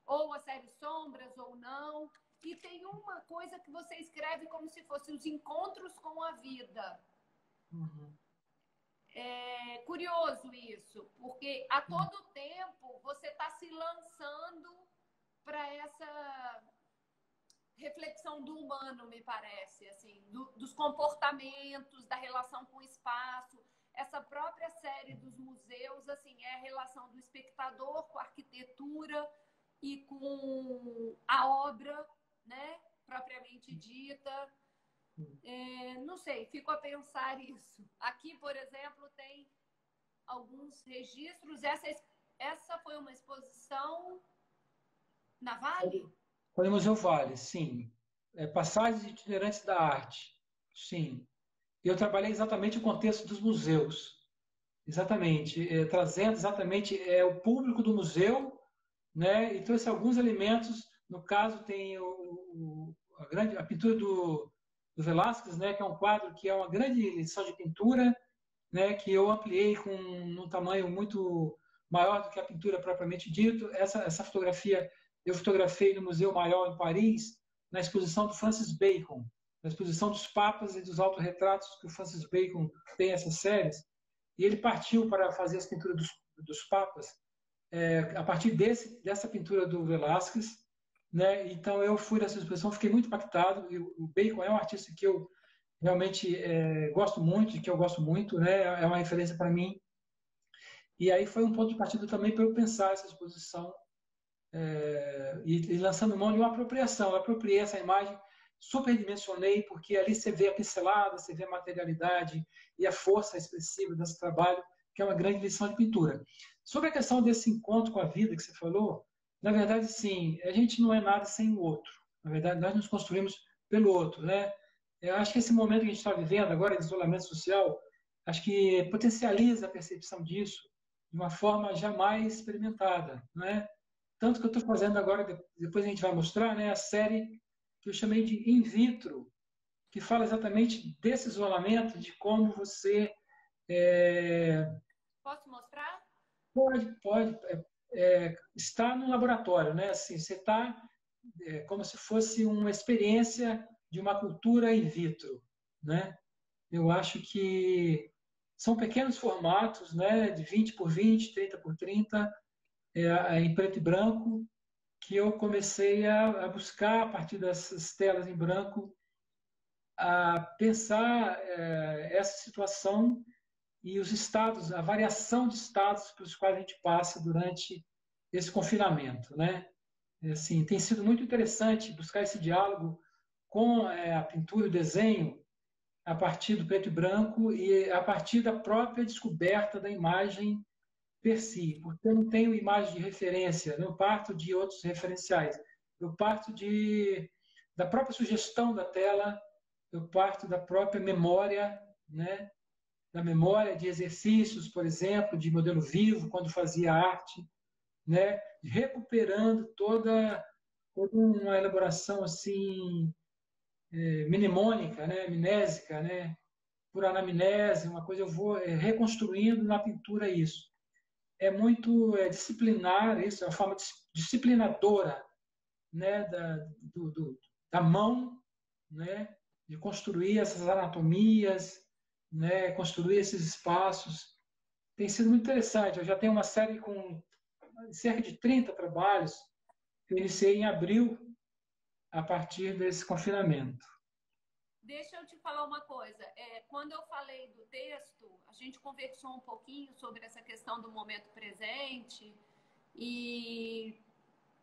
ou a série Sombras, ou não. E tem uma coisa que você escreve como se fosse os encontros com a vida. Uhum. É curioso isso, porque a todo tempo você está se lançando para essa reflexão do humano, me parece, assim, dos comportamentos, da relação com o espaço. Essa própria série dos museus, assim, é a relação do espectador com a arquitetura e com a obra, né, propriamente dita. Não sei, fico a pensar isso. Aqui, por exemplo, tem alguns registros. Essa foi uma exposição na Vale? Foi no Museu Vale, sim. Passagens itinerantes da arte, sim. Eu trabalhei exatamente o contexto dos museus, exatamente, trazendo exatamente o público do museu, né, e trouxe alguns elementos No caso, tem a pintura do Velázquez, né, que é um quadro que é uma grande lição de pintura, né, que eu ampliei com um tamanho muito maior do que a pintura propriamente dito. Essa fotografia eu fotografei no Museu Maior em Paris, na exposição do Francis Bacon, na exposição dos Papas e dos autorretratos que o Francis Bacon tem essas séries. E ele partiu para fazer as pinturas dos Papas a partir dessa pintura do Velázquez, né? Então eu fui nessa exposição, fiquei muito impactado. E o Bacon é um artista que eu realmente gosto muito, que eu gosto muito, né? É uma referência para mim. E aí foi um ponto de partida também para eu pensar essa exposição e lançando mão de uma apropriação. Eu apropriei essa imagem, superdimensionei, porque ali você vê a pincelada, você vê a materialidade e a força expressiva desse trabalho, que é uma grande lição de pintura. Sobre a questão desse encontro com a vida que você falou, na verdade, sim, a gente não é nada sem o outro. Na verdade, nós nos construímos pelo outro, né? Eu acho que esse momento que a gente está vivendo agora de isolamento social, acho que potencializa a percepção disso de uma forma jamais experimentada, não é? Tanto que eu estou fazendo agora, depois a gente vai mostrar, né, a série que eu chamei de In Vitro, que fala exatamente desse isolamento, de como você Posso mostrar? pode estar no laboratório, né? Assim, você está como se fosse uma experiência de uma cultura in vitro, né? Eu acho que são pequenos formatos, né, de 20 por 20, 30 por 30, em preto e branco, que eu comecei a buscar, a partir dessas telas em branco, a pensar essa situação e os estados, a variação de estados pelos quais a gente passa durante esse confinamento, né? Assim, tem sido muito interessante buscar esse diálogo com a pintura e o desenho a partir do preto e branco e a partir da própria descoberta da imagem per si, porque eu não tenho imagem de referência, não parto de outros referenciais, eu parto da própria sugestão da tela, eu parto da própria memória, né? Da memória de exercícios, por exemplo, de modelo vivo, quando fazia arte, né? Recuperando toda uma elaboração assim mnemônica, né? Mnésica, né? Por anamnese, uma coisa eu vou reconstruindo na pintura isso. É muito disciplinar, isso é uma forma disciplinadora, né, da mão, né, de construir essas anatomias, né, construir esses espaços. Tem sido muito interessante. Eu já tenho uma série com cerca de 30 trabalhos que eu iniciei em abril, a partir desse confinamento. Deixa eu te falar uma coisa. Quando eu falei do texto, a gente conversou um pouquinho sobre essa questão do momento presente e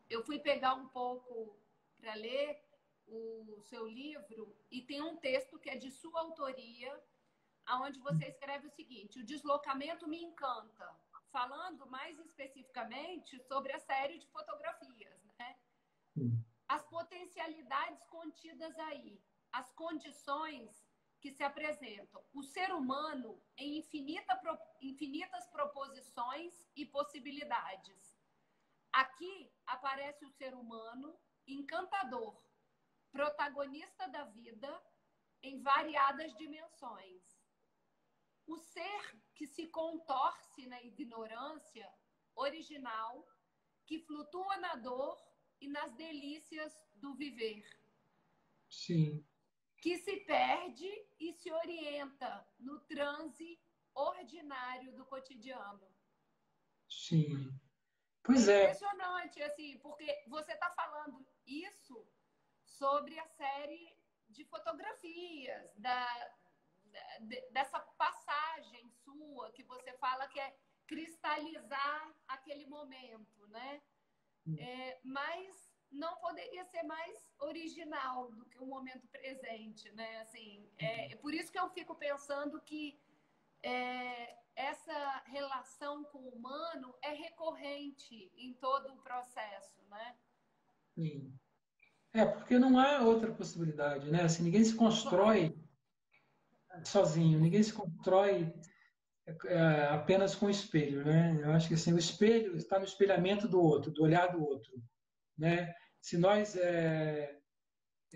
eu fui pegar um pouco para ler o seu livro e tem um texto que é de sua autoria, aonde você escreve o seguinte: o deslocamento me encanta, falando mais especificamente sobre a série de fotografias, né? As potencialidades contidas aí, as condições que se apresentam, o ser humano em infinitas proposições e possibilidades. Aqui aparece o ser humano encantador, protagonista da vida em variadas dimensões. O ser que se contorce na ignorância original, que flutua na dor e nas delícias do viver. Sim. Que se perde e se orienta no transe ordinário do cotidiano. Sim. É Pois é. impressionante, assim, porque você está falando isso sobre a série de fotografias, dessa passagem sua que você fala que é cristalizar aquele momento, né? Mas não poderia ser mais original do que o momento presente, né? Assim, por isso que eu fico pensando que essa relação com o humano é recorrente em todo o processo, né? Sim. Porque não há outra possibilidade, né? Assim, ninguém se Claro. constrói sozinho, ninguém se constrói apenas com o espelho, né? Eu acho que assim, o espelho está no espelhamento do outro, do olhar do outro, né? se nós,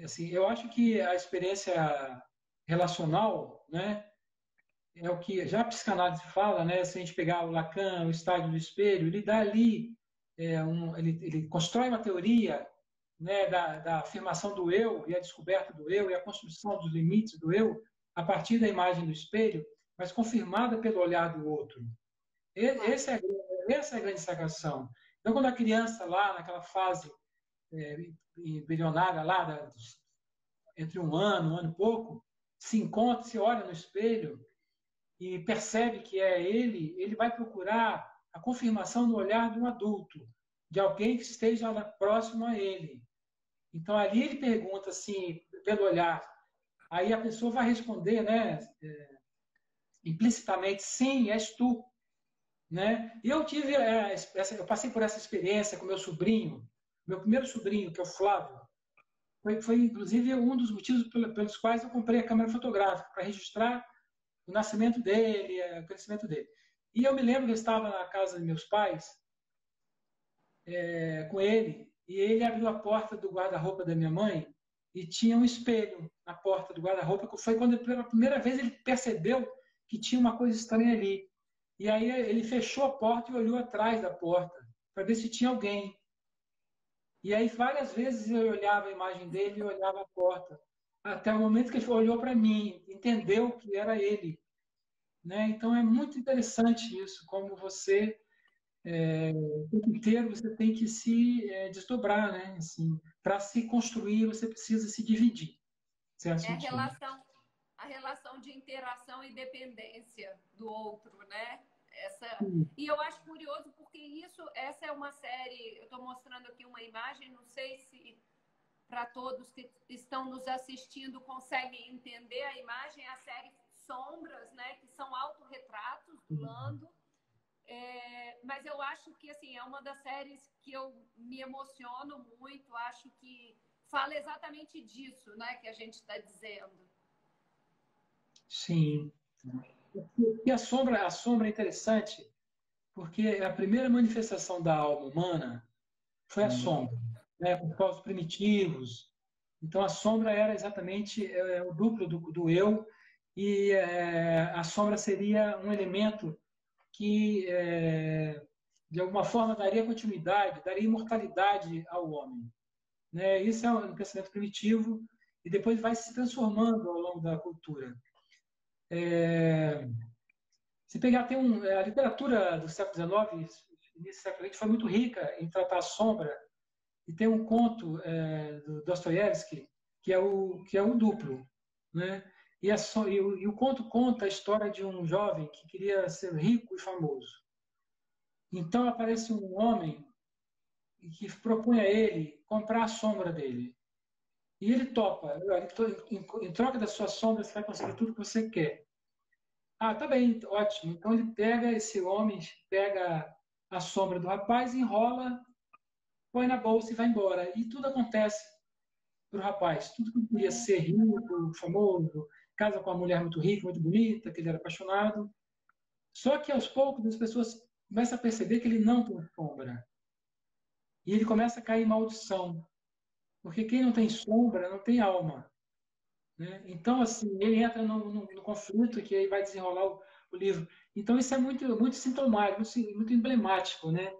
assim, eu acho que a experiência relacional, né, é o que já a psicanálise fala, né? Se a gente pegar o Lacan, o estádio do espelho, ele dá ali, ele constrói uma teoria, né, da afirmação do eu e a descoberta do eu e a construção dos limites do eu a partir da imagem do espelho, mas confirmada pelo olhar do outro. Essa é, essa é a grande sacação. Então, quando a criança lá, naquela fase embrionária lá, entre um ano e pouco, se encontra, se olha no espelho e percebe que é ele, ele vai procurar a confirmação no olhar de um adulto, de alguém que esteja próximo a ele. Então, ali ele pergunta assim, pelo olhar, aí a pessoa vai responder, né, implicitamente, sim, és tu. Né? E eu tive eu passei por essa experiência com meu primeiro sobrinho, que é o Flávio, foi inclusive um dos motivos pelos quais eu comprei a câmera fotográfica, para registrar o nascimento dele, o crescimento dele. E eu me lembro que eu estava na casa de meus pais, com ele, e ele abriu a porta do guarda-roupa da minha mãe e tinha um espelho na porta do guarda-roupa, que foi quando pela primeira vez ele percebeu que tinha uma coisa estranha ali. E aí ele fechou a porta e olhou atrás da porta para ver se tinha alguém. E aí várias vezes eu olhava a imagem dele e olhava a porta, até o momento que ele olhou para mim, entendeu que era ele. Né? Então é muito interessante isso, como você o tempo inteiro você tem que se desdobrar, né? Assim, para se construir você precisa se dividir, em certo É sentido. a relação de interação e dependência do outro, né? Sim. E eu acho curioso porque essa é uma série, eu estou mostrando aqui uma imagem, não sei se para todos que estão nos assistindo conseguem entender a imagem, a série Sombras, né? Que são autorretratos do Lando. Mas eu acho que assim, é uma das séries que eu me emociono muito, acho que fala exatamente disso, né, que a gente está dizendo. Sim. E a sombra é interessante porque a primeira manifestação da alma humana foi a sombra, né? Com povos primitivos. Então a sombra era exatamente o duplo do eu e a sombra seria um elemento que de alguma forma daria continuidade, daria imortalidade ao homem. Né? Isso é um pensamento primitivo e depois vai se transformando ao longo da cultura. Se pegar, a literatura do século XIX, início do século XX, foi muito rica em tratar a sombra, e tem um conto do Dostoiévski, que é o duplo. Né? E o conto conta a história de um jovem que queria ser rico e famoso. Então aparece um homem que propõe a ele comprar a sombra dele. E ele topa. Em troca da sua sombra, você vai conseguir tudo que você quer. Ah, tá bem, ótimo. Então ele pega esse homem, pega a sombra do rapaz, enrola, põe na bolsa e vai embora. E tudo acontece para o rapaz. Tudo que ele queria ser rico, famoso, casa com uma mulher muito rica, muito bonita, que ele era apaixonado. Só que aos poucos as pessoas começam a perceber que ele não tem sombra. E ele começa a cair em maldição. Porque quem não tem sombra não tem alma. Né? Então, assim, ele entra no conflito que aí vai desenrolar o livro. Então, isso é muito sintomático, muito emblemático. Né?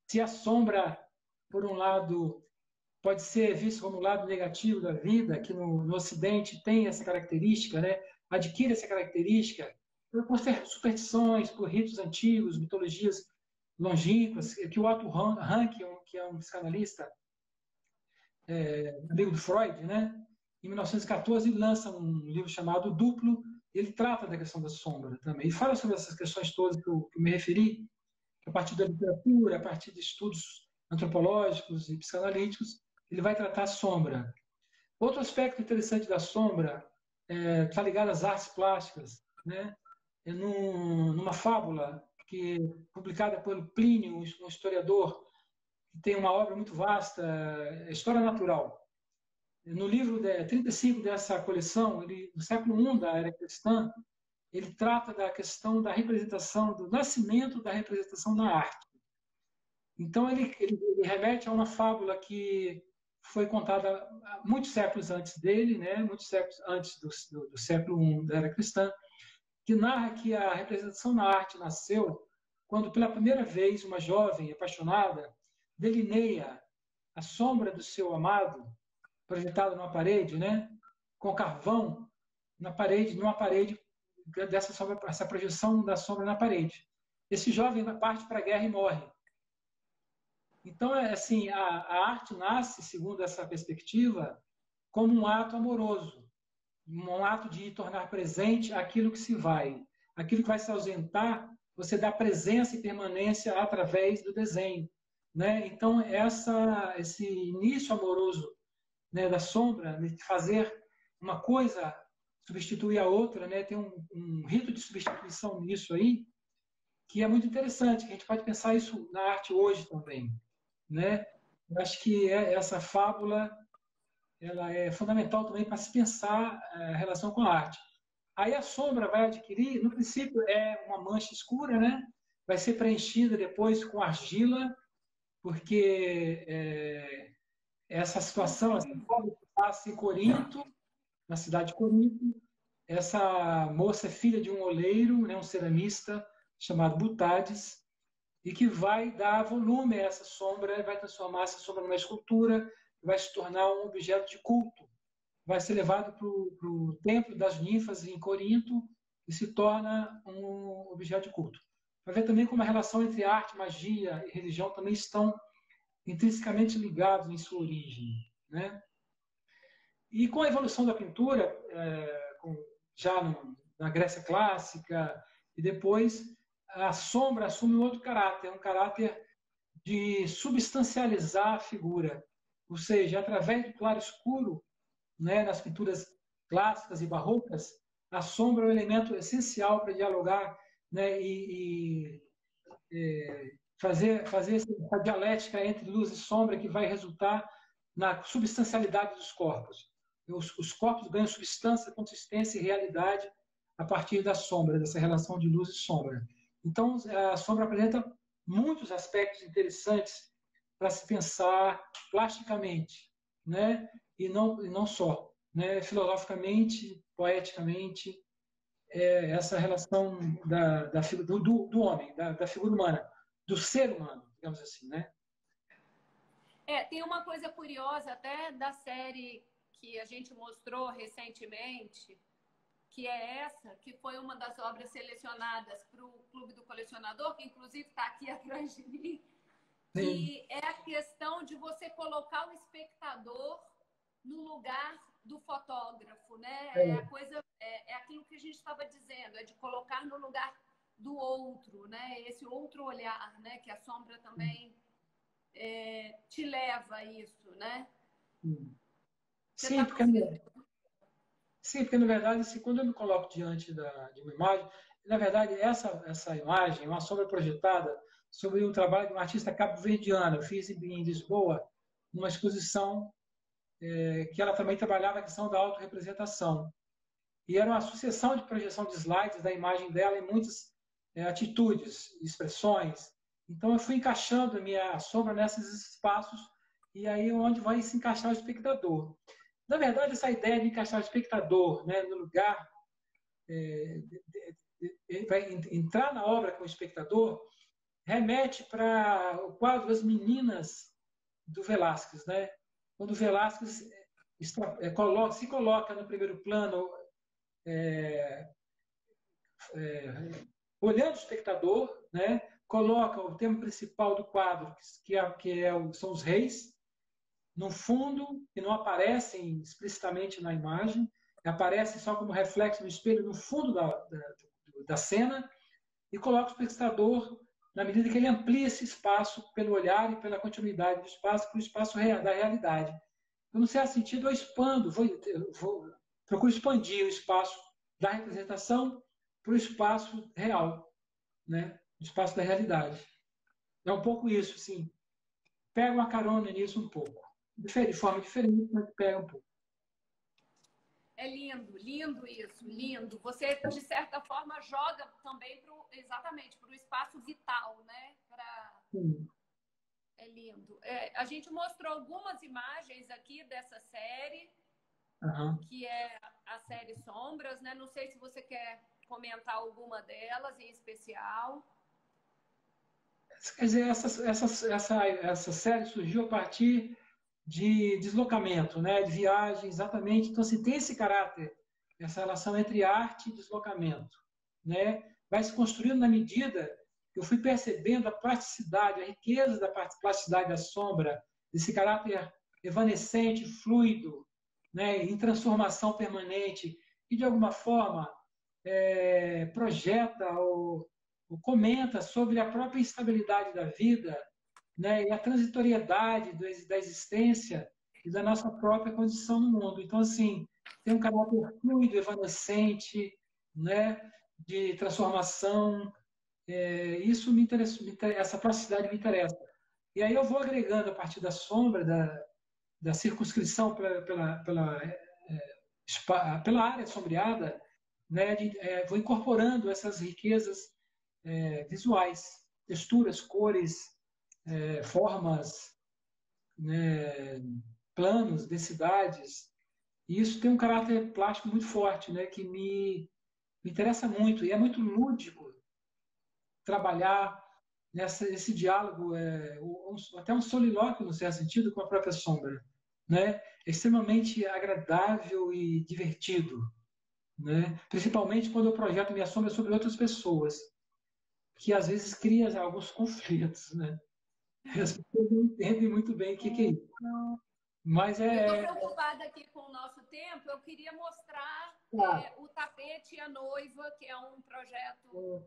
Se a sombra, por um lado, pode ser vista como um lado negativo da vida, que no Ocidente tem essa característica, né? Adquire essa característica por superstições, por ritos antigos, mitologias longínquas, que o Otto Rank, que é um psicanalista, amigo do Freud, né? Em 1914 ele lança um livro chamado Duplo. Ele trata da questão da sombra também. E fala sobre essas questões todas que eu me referi, a partir da literatura, a partir de estudos antropológicos e psicanalíticos, ele vai tratar a sombra. Outro aspecto interessante da sombra está ligado às artes plásticas, né? Numa fábula publicada por Plínio, um historiador que tem uma obra muito vasta, História Natural. No livro 35 dessa coleção, no século I da era cristã, ele trata da questão da representação, do nascimento da representação na arte. Então, ele remete a uma fábula que foi contada muitos séculos antes dele, né? Muitos séculos antes do século I da era cristã, que narra que a representação na arte nasceu quando, pela primeira vez, uma jovem apaixonada delineia a sombra do seu amado, projetada numa parede, né? Com carvão na parede, numa parede dessa sombra, essa projeção da sombra na parede. Esse jovem parte para a guerra e morre. Então, assim, a arte nasce, segundo essa perspectiva, como um ato amoroso, um ato de tornar presente aquilo que se vai. Aquilo que vai se ausentar, você dá presença e permanência através do desenho. Né? Então, esse início amoroso, né, da sombra, de fazer uma coisa substituir a outra, né? Tem um rito de substituição nisso aí, que é muito interessante, que a gente pode pensar isso na arte hoje também. Né? Eu acho que essa fábula ela é fundamental também para se pensar a relação com a arte. Aí a sombra vai adquirir, no princípio é uma mancha escura, né? Vai ser preenchida depois com argila, porque essa situação, essa fábula passa em Corinto, na cidade de Corinto. Essa moça é filha de um oleiro, né, um ceramista chamado Butades, e que vai dar volume a essa sombra, vai transformar essa sombra numa escultura, vai se tornar um objeto de culto. Vai ser levado para o templo das ninfas em Corinto e se torna um objeto de culto. Vai ver também como a relação entre arte, magia e religião também estão intrinsecamente ligados em sua origem. Né? E com a evolução da pintura, já na Grécia clássica, e depois a sombra assume outro caráter, um caráter de substancializar a figura, ou seja, através do claro escuro, né, nas pinturas clássicas e barrocas, a sombra é um elemento essencial para dialogar, né, fazer essa dialética entre luz e sombra que vai resultar na substancialidade dos corpos. Os corpos ganham substância, consistência e realidade a partir da sombra, dessa relação de luz e sombra. Então, a sombra apresenta muitos aspectos interessantes para se pensar plasticamente, né? E não só, né? Filosoficamente, poeticamente, essa relação do homem, da figura humana, do ser humano, digamos assim, né? Tem uma coisa curiosa até da série que a gente mostrou recentemente, que é essa, que foi uma das obras selecionadas para o Clube do Colecionador, que inclusive está aqui atrás de mim, Sim. que é a questão de você colocar o espectador no lugar do fotógrafo, né? É aquilo que a gente estava dizendo, é de colocar no lugar do outro, né? Esse outro olhar, né? Que a sombra também te leva a isso, né? Você Sim, está porque, conseguindo? sim, porque na verdade, assim, quando eu me coloco diante de uma imagem, na verdade, essa imagem é uma sombra projetada sobre o trabalho de um artista cabo-verdiano. Eu fiz em Lisboa uma exposição que ela também trabalhava a questão da autorrepresentação. E era uma sucessão de projeção de slides da imagem dela em muitas atitudes, expressões. Então, eu fui encaixando a minha sombra nesses espaços e aí onde vai se encaixar o espectador. Na verdade, essa ideia de encaixar o espectador, né, no lugar, vai entrar na obra com o espectador, remete para o quadro As Meninas do Velázquez. Né? Quando o Velázquez se coloca no primeiro plano, olhando o espectador, né? Coloca o tema principal do quadro, são os reis, no fundo, que não aparecem explicitamente na imagem, aparecem só como reflexo no espelho no fundo da cena, e coloca o espectador na medida que ele amplia esse espaço pelo olhar e pela continuidade do espaço para o espaço da realidade. Então, no certo sentido, eu expando, procuro expandir o espaço da representação para o espaço real, né? O espaço da realidade. É um pouco isso, sim. Pega uma carona nisso um pouco. De forma diferente, mas pega um pouco. É lindo, lindo isso, lindo. Você, de certa forma, joga também exatamente para o espaço vital, né? Sim. É lindo. A gente mostrou algumas imagens aqui dessa série, Aham. que é a série Sombras, né? Não sei se você quer comentar alguma delas em especial. Quer dizer, essa série surgiu a partir de deslocamento, né, de viagem, exatamente. Então, assim, tem esse caráter, essa relação entre arte e deslocamento, né? Vai se construindo na medida que eu fui percebendo a plasticidade, a riqueza da plasticidade da sombra, esse caráter evanescente, fluido, né, em transformação permanente, e de alguma forma projeta ou comenta sobre a própria instabilidade da vida, né, e a transitoriedade da existência e da nossa própria condição no mundo. Então, assim, tem um caráter fluido, evanescente, né, de transformação. Isso me interessa, essa plasticidade me interessa. E aí eu vou agregando a partir da sombra, da circunscrição pela área sombreada, né, vou incorporando essas riquezas visuais, texturas, cores, formas, né, planos, densidades. E isso tem um caráter plástico muito forte, né, que me interessa muito. E é muito lúdico trabalhar nesse diálogo, até um solilóquio, no certo sentido, com a própria sombra. Né? É extremamente agradável e divertido. Né? Principalmente quando eu projeto minha sombra sobre outras pessoas, que às vezes cria alguns conflitos. Né? As pessoas não entendem muito bem o que é isso. Mas Eu estou preocupada aqui com o nosso tempo. Eu queria mostrar o tapete e a noiva, que é um projeto.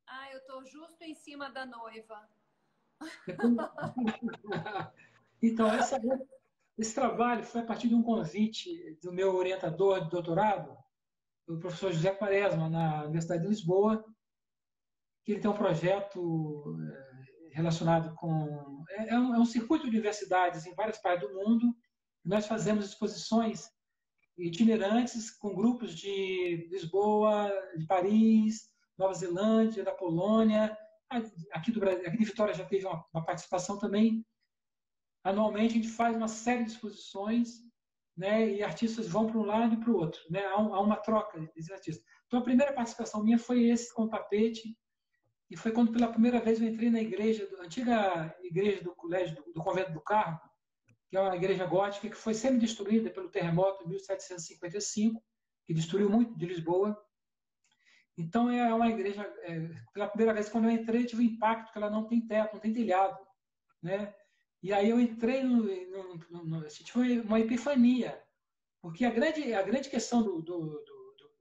Ah, eu estou justo em cima da noiva. Então, esse trabalho foi a partir de um convite do meu orientador de doutorado, o professor José Quaresma, na Universidade de Lisboa, que ele tem um projeto relacionado com... É um circuito de universidades em várias partes do mundo. Nós fazemos exposições itinerantes com grupos de Lisboa, de Paris, Nova Zelândia, da Polônia. Aqui do Brasil, aqui de Vitória já teve uma participação também. Anualmente a gente faz uma série de exposições, né, e artistas vão para um lado e para o outro. Né, há uma troca desses artistas. Então a primeira participação minha foi esse com o tapete, e foi quando pela primeira vez eu entrei na igreja, antiga igreja do colégio do Convento do Carmo, que é uma igreja gótica que foi semi-destruída pelo terremoto de 1755, que destruiu muito de Lisboa. Então é uma igreja, pela primeira vez quando eu entrei, tive um impacto que ela não tem teto, não tem telhado, né? E aí eu entrei tive uma epifania, porque a grande questão do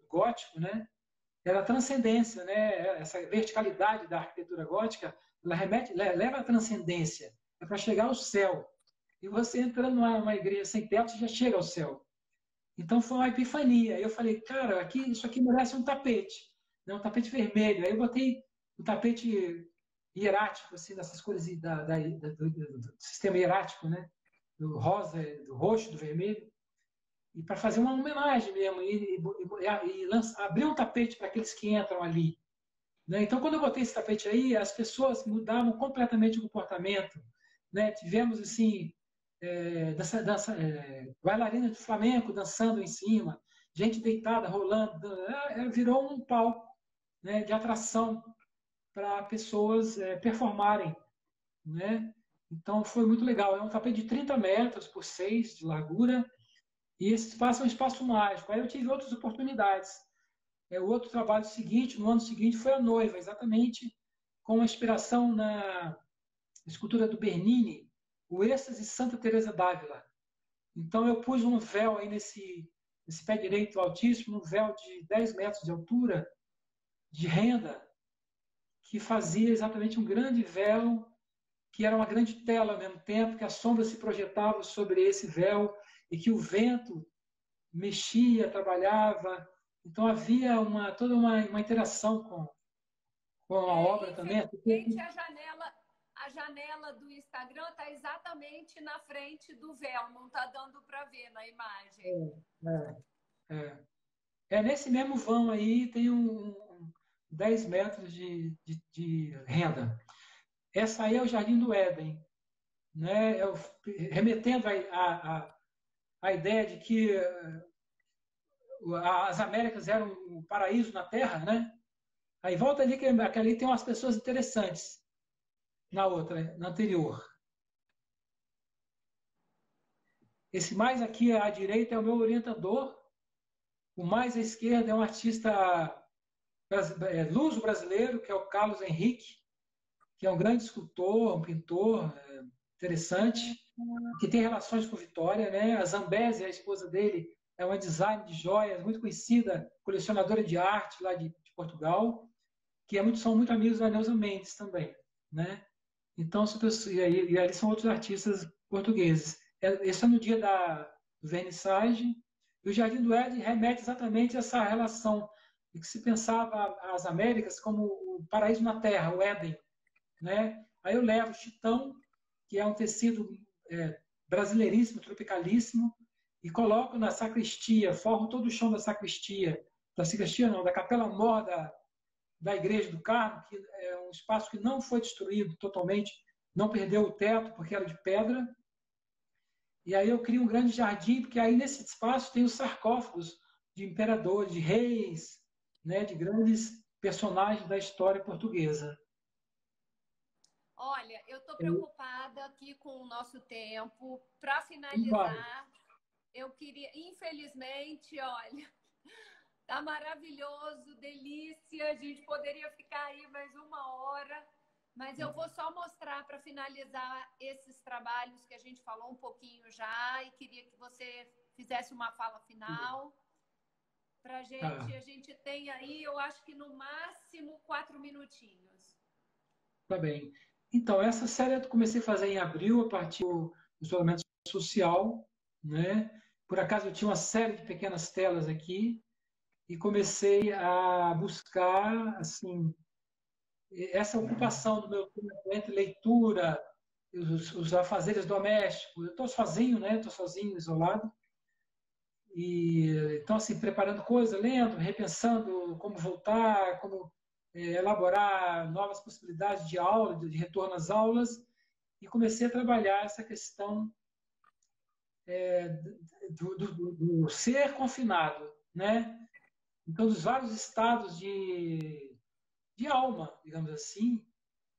gótico, né, era a transcendência, né? Essa verticalidade da arquitetura gótica, leva à transcendência, é para chegar ao céu. E você entrando numa igreja sem teto, você já chega ao céu. Então foi uma epifania. Eu falei, cara, isso aqui merece um tapete, né? Um tapete vermelho. Aí eu botei um tapete hierático, assim, dessas cores do sistema hierático, né? Do rosa, do roxo, do vermelho, e para fazer uma homenagem mesmo, abrir um tapete para aqueles que entram ali. Né? Então, quando eu botei esse tapete aí, as pessoas mudavam completamente o comportamento. Né? Tivemos, assim, bailarina de flamenco dançando em cima, gente deitada, rolando. Virou um palco, né, de atração para pessoas performarem. Né? Então, foi muito legal. É um tapete de 30 metros por 6 de largura, e esse espaço é um espaço mágico. Aí eu tive outras oportunidades. O outro trabalho seguinte, no ano seguinte, foi a noiva, exatamente com a inspiração na escultura do Bernini, o êxtase de Santa Teresa d'Ávila. Então eu pus um véu aí nesse pé direito altíssimo, um véu de 10 metros de altura, de renda, que fazia exatamente um grande véu, que era uma grande tela ao mesmo tempo, que a sombra se projetava sobre esse véu e que o vento mexia, trabalhava. Então havia toda uma interação com a obra também. Infelizmente, a janela do Instagram está exatamente na frente do véu, não está dando para ver na imagem. Nesse mesmo vão aí tem 10 metros de renda. Essa aí é o Jardim do Éden. né? Remetendo a ideia de que as Américas eram um paraíso na Terra, né? Aí volta ali que ali tem umas pessoas interessantes na outra, na anterior. Esse mais aqui à direita é o meu orientador, o mais à esquerda é um artista luso brasileiro, que é o Carlos Henrique, que é um grande escultor, um pintor interessante, que tem relações com Vitória, né? A Zambesi, a esposa dele, é uma designer de joias muito conhecida, colecionadora de arte lá de Portugal, que são muito amigos da Neuza Mendes também, né? Então, e ali são outros artistas portugueses. Esse é no dia da vernissage, e o Jardim do Éden remete exatamente a essa relação de que se pensava as Américas como o paraíso na Terra, o Éden, né? Aí eu levo o chitão, que é um tecido brasileiríssimo, tropicalíssimo, e coloco na sacristia, forro todo o chão da sacristia não, da capela mor da Igreja do Carmo, que é um espaço que não foi destruído totalmente, não perdeu o teto porque era de pedra. E aí eu crio um grande jardim, porque aí nesse espaço tem os sarcófagos de imperadores, de reis, né, de grandes personagens da história portuguesa. Olha, eu estou preocupada aqui com o nosso tempo. Para Vale. finalizar, eu queria, infelizmente, olha, tá maravilhoso, delícia. A gente poderia ficar aí mais uma hora, mas eu vou só mostrar para finalizar esses trabalhos que a gente falou um pouquinho já e queria que você fizesse uma fala final. Para Tá, a gente tem aí, eu acho que no máximo 4 minutinhos. tá bem. Então, essa série eu comecei a fazer em abril, a partir do isolamento social, né? Por acaso eu tinha uma série de pequenas telas aqui e comecei a buscar, assim, essa ocupação do meu tempo entre leitura, os afazeres domésticos. Eu estou sozinho, né? Estou sozinho, isolado. E então, assim, preparando coisa, lendo, repensando como voltar, como elaborar novas possibilidades de aula, de retorno às aulas. E comecei a trabalhar essa questão do ser confinado, né? Então, dos vários estados de alma, digamos assim,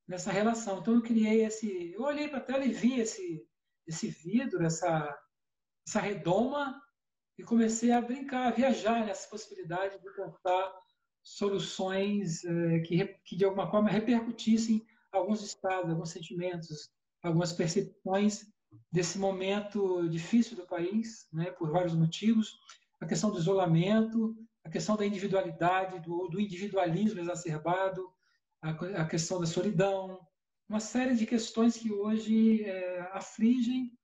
nessa relação. Então, eu criei eu olhei para a tela e vi esse vidro, essa redoma, e comecei a brincar, a viajar nessa possibilidade de contar soluções que, de alguma forma, repercutissem alguns estados, alguns sentimentos, algumas percepções desse momento difícil do país, né, por vários motivos. A questão do isolamento, a questão da individualidade, do individualismo exacerbado, a questão da solidão, uma série de questões que hoje afligem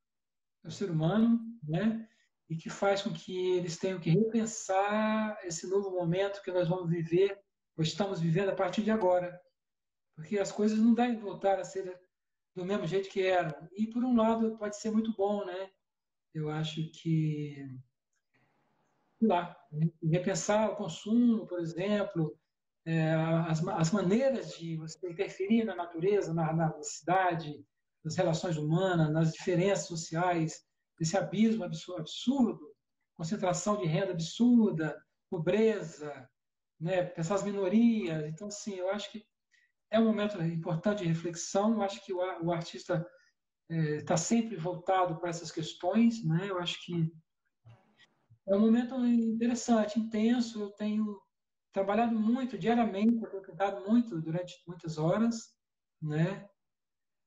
o ser humano, né? E que faz com que eles tenham que repensar esse novo momento que nós vamos viver, ou estamos vivendo a partir de agora. Porque as coisas não devem voltar a ser do mesmo jeito que eram. E, por um lado, pode ser muito bom, né? Eu acho que, sei lá, repensar o consumo, por exemplo, as maneiras de você interferir na natureza, na cidade, nas relações humanas, nas diferenças sociais, esse abismo absurdo, concentração de renda absurda, pobreza, né, essas minorias. Então, assim, eu acho que é um momento importante de reflexão. Eu acho que o artista está sempre voltado para essas questões, né? Eu acho que é um momento interessante, intenso. Eu tenho trabalhado muito diariamente, eu tenho tentado muito durante muitas horas, né?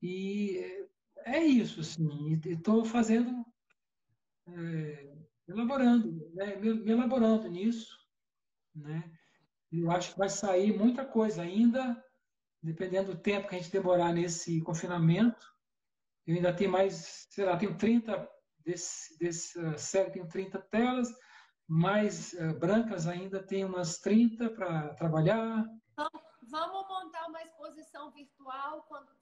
E é isso, assim. Estou fazendo, elaborando, né? Me elaborando nisso, né? Eu acho que vai sair muita coisa ainda, dependendo do tempo que a gente demorar nesse confinamento. Eu ainda tenho mais, sei lá, tenho 30 desse série, tenho 30 telas, mais brancas ainda, tenho umas 30 para trabalhar. Vamos montar uma exposição virtual quando